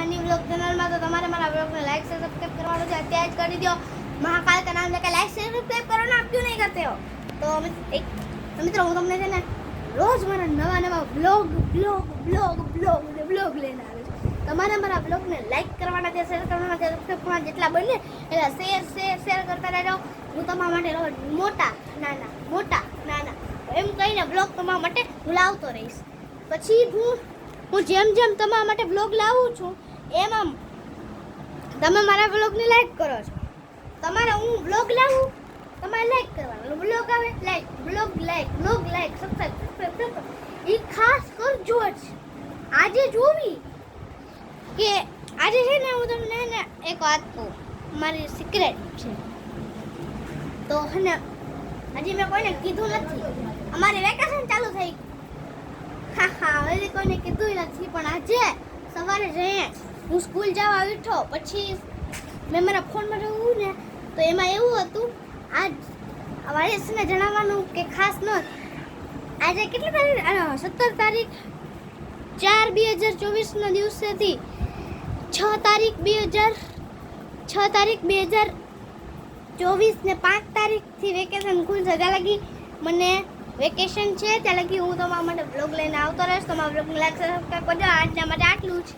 Funny vlog channel में। तो તમારે મારા વ્લોગને લાઈક से सब्सक्राइब કરવાનું છે, અત્યારે જ કરી दो। महाकाल का नाम लेकर लाइक से सब्सक्राइब करो ना, आप क्यों नहीं करते हो? तो મિત્રો હું તમને છે ને રોજ મારા નવા વ્લોગ લઈને આવે છે। તમારે મારા વ્લોગને લાઈક કરવાના છે, શેર કરવાના છે, સબસ્ક્રાઇબ કરવાના જેટલા બને એટલા શેર કરતા રહેજો। હું તમારા માટે રોજ મોટા નાના એમ કહીને વ્લોગ તમારા માટે હું લાવતો રહીશ। પછી હું જેમ તમારા માટે વ્લોગ લાવું છું એમ તમે મારા વ્લોગને લાઈક કરો છો। તમારે હું વ્લોગ લાવું, તમારે લાઈક કરવાનો, વ્લોગ આવે લાઈક, વ્લોગ લાઈક સબસ્ક્રાઇબ એ ખાસ કરજો જ। આજે જોવી કે આજે છે ને હું તમને ને એક વાત કહું, મારી સિક્રેટ છે। તો છે ને હજી મેં કોઈને કીધું નથી, અમારી વેકેશન ચાલુ થઈ હજી કોઈને કીધું નથી। પણ આજે સવારે જઈએ હું સ્કૂલ જવા ઉઠો પછી મેં મારા ફોનમાં જોયું ને તો એમાં એવું હતું, આજ વાયસને જણાવવાનું કે ખાસ ન આજે કેટલી તારીખ 17 તારીખ 4/2024 દિવસેથી 6 તારીખ 2024 ને 5 તારીખથી વેકેશન ખુલશે। ત્યાં લગી મને વેકેશન છે, ત્યાં લગી હું તમારા માટે વ્લોગ લઈને આવતો રહીશ। તમારા વ્લોગને લાઈક સબસ્ક્રાઇબ કરજો। આજના માટે આટલું જ।